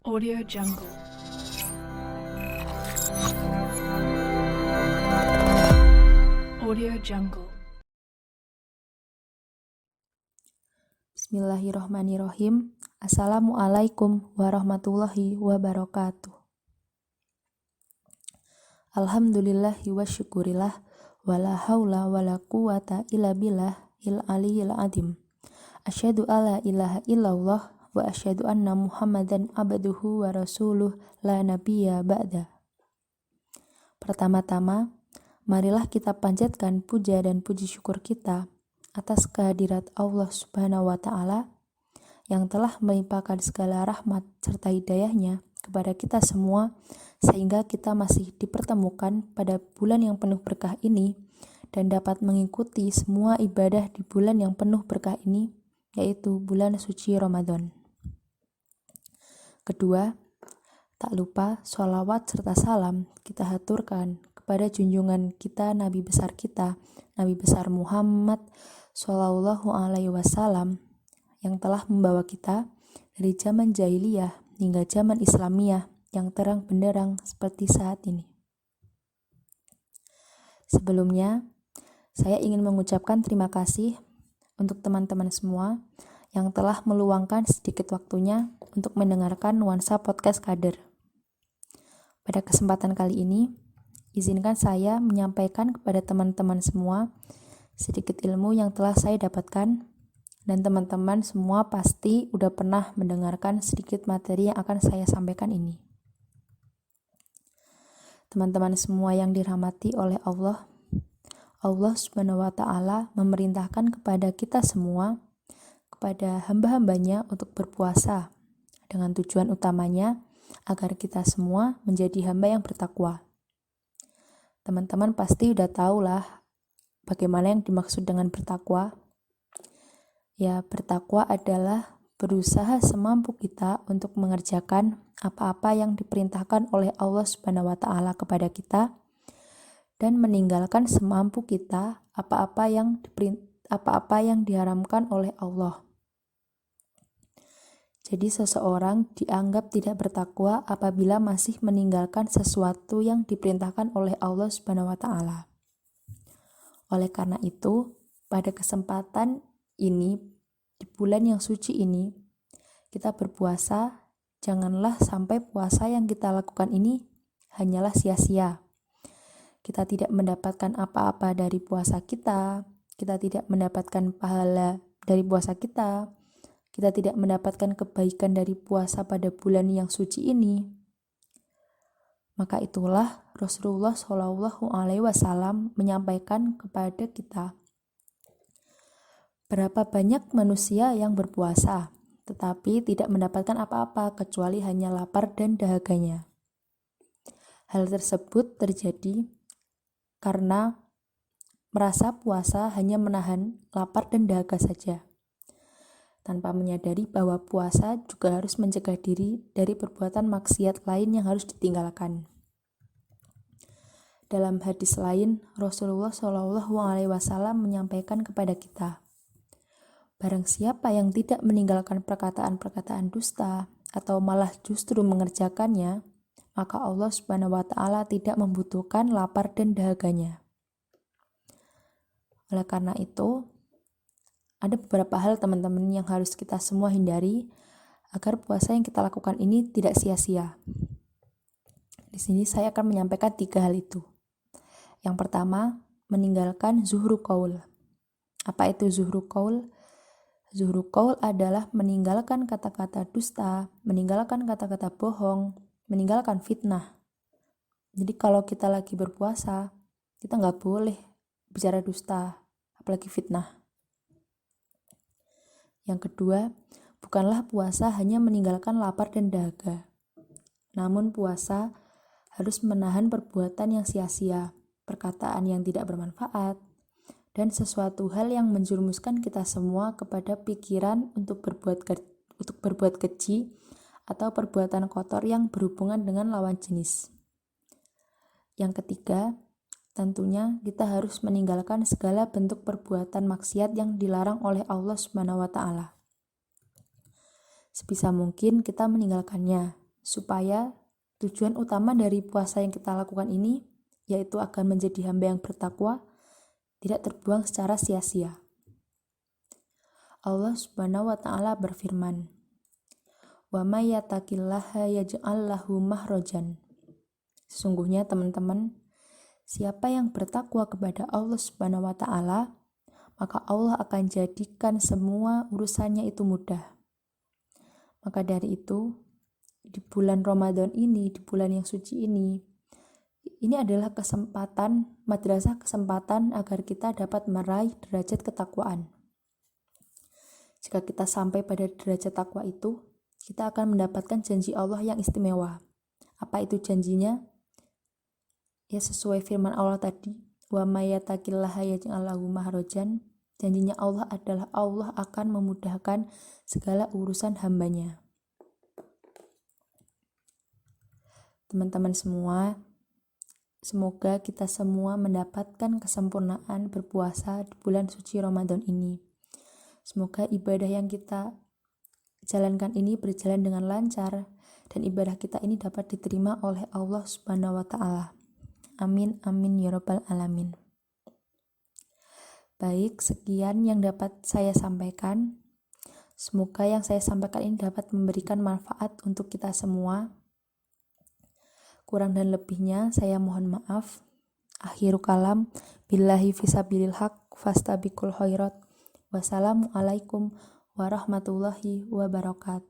Audio Jungle. Audio Jungle. Bismillahirrohmanirrohim. Assalamualaikum warahmatullahi wabarakatuh. Alhamdulillahi wa syukurillah wala haula wala quwata illa billahil aliyil azim. Asyhadu alla ilaha illallah wa asyhadu anna Muhammadan abduhu wa rasuluh la nabiyya ba'da. Pertama-tama, marilah kita panjatkan puja dan puji syukur kita atas kehadirat Allah Subhanahu wa Ta'ala yang telah melimpahkan segala rahmat serta hidayahnya kepada kita semua, sehingga kita masih dipertemukan pada bulan yang penuh berkah ini dan dapat mengikuti semua ibadah di bulan yang penuh berkah ini, yaitu bulan suci Ramadan. Kedua, tak lupa sholawat serta salam kita haturkan kepada junjungan kita, Nabi besar kita, Nabi besar Muhammad Sallallahu Alaihi Wasallam, yang telah membawa kita dari zaman jahiliyah hingga zaman Islamiyah yang terang benderang seperti saat ini. Sebelumnya, saya ingin mengucapkan terima kasih untuk teman-teman semua yang telah meluangkan sedikit waktunya untuk mendengarkan nuansa podcast Kader. Pada kesempatan kali ini, izinkan saya menyampaikan kepada teman-teman semua sedikit ilmu yang telah saya dapatkan, dan teman-teman semua pasti udah pernah mendengarkan sedikit materi yang akan saya sampaikan ini. Teman-teman semua yang dirahmati oleh Allah, Allah Subhanahu wa Ta'ala memerintahkan kepada kita semua, kepada hamba-hambanya untuk berpuasa, dengan tujuan utamanya agar kita semua menjadi hamba yang bertakwa. Teman-teman pasti udah tahu lah bagaimana yang dimaksud dengan bertakwa. Ya, bertakwa adalah berusaha semampu kita untuk mengerjakan apa-apa yang diperintahkan oleh Allah Subhanahu wa Ta'ala kepada kita, dan meninggalkan semampu kita apa-apa yang diharamkan oleh Allah. Jadi seseorang dianggap tidak bertakwa apabila masih meninggalkan sesuatu yang diperintahkan oleh Allah Subhanahu wa Ta'ala. Oleh karena itu, pada kesempatan ini, di bulan yang suci ini, kita berpuasa, janganlah sampai puasa yang kita lakukan ini hanyalah sia-sia. Kita tidak mendapatkan apa-apa dari puasa kita tidak mendapatkan pahala dari puasa kita tidak mendapatkan kebaikan dari puasa pada bulan yang suci ini. Maka itulah Rasulullah Shallallahu Alaihi Wasallam menyampaikan kepada kita, berapa banyak manusia yang berpuasa, tetapi tidak mendapatkan apa-apa kecuali hanya lapar dan dahaganya. Hal tersebut terjadi karena merasa puasa hanya menahan lapar dan dahaga saja, tanpa menyadari bahwa puasa juga harus mencegah diri dari perbuatan maksiat lain yang harus ditinggalkan. Dalam hadis lain, Rasulullah Shallallahu Alaihi Wasallam menyampaikan kepada kita, barang siapa yang tidak meninggalkan perkataan-perkataan dusta atau malah justru mengerjakannya, maka Allah Subhanahu wa Ta'ala tidak membutuhkan lapar dan dahaganya. Oleh karena itu, ada beberapa hal teman-teman yang harus kita semua hindari agar puasa yang kita lakukan ini tidak sia-sia. Di sini saya akan menyampaikan 3 hal itu. Yang pertama, meninggalkan zuhru qaul. Apa itu zuhru qaul? Zuhru qaul adalah meninggalkan kata-kata dusta, meninggalkan kata-kata bohong, meninggalkan fitnah. Jadi kalau kita lagi berpuasa, kita nggak boleh bicara dusta, apalagi fitnah. Yang kedua, bukanlah puasa hanya meninggalkan lapar dan dahaga. Namun puasa harus menahan perbuatan yang sia-sia, perkataan yang tidak bermanfaat, dan sesuatu hal yang menjerumuskan kita semua kepada pikiran untuk berbuat keji atau perbuatan kotor yang berhubungan dengan lawan jenis. Yang ketiga, tentunya kita harus meninggalkan segala bentuk perbuatan maksiat yang dilarang oleh Allah Subhanahu wa Ta'ala. Sebisa mungkin kita meninggalkannya, supaya tujuan utama dari puasa yang kita lakukan ini yaitu agar menjadi hamba yang bertakwa, tidak terbuang secara sia-sia. Allah Subhanahu wa taala berfirman, "Wa may yattaqillaha yaj'al lahu makhrajan." Sesungguhnya teman-teman, siapa yang bertakwa kepada Allah Subhanahu wa taala, maka Allah akan jadikan semua urusannya itu mudah. Maka dari itu, di bulan Ramadan ini, di bulan yang suci ini adalah madrasah kesempatan agar kita dapat meraih derajat ketakwaan. Jika kita sampai pada derajat takwa itu, kita akan mendapatkan janji Allah yang istimewa. Apa itu janjinya? Ya sesuai firman Allah tadi, "Wa may yattaqillaha yaj'al lahu makhrajan." Janjinya Allah adalah Allah akan memudahkan segala urusan hambanya. Teman-teman semua, semoga kita semua mendapatkan kesempurnaan berpuasa di bulan suci Ramadan ini. Semoga ibadah yang kita jalankan ini berjalan dengan lancar dan ibadah kita ini dapat diterima oleh Allah Subhanahu wa taala. Amin amin ya rabbal alamin. Baik, sekian yang dapat saya sampaikan. Semoga yang saya sampaikan ini dapat memberikan manfaat untuk kita semua. Kurang dan lebihnya saya mohon maaf. Akhiru kalam, billahi fisabilil haq, fastabiqul khairat. Wassalamualaikum warahmatullahi wabarakatuh.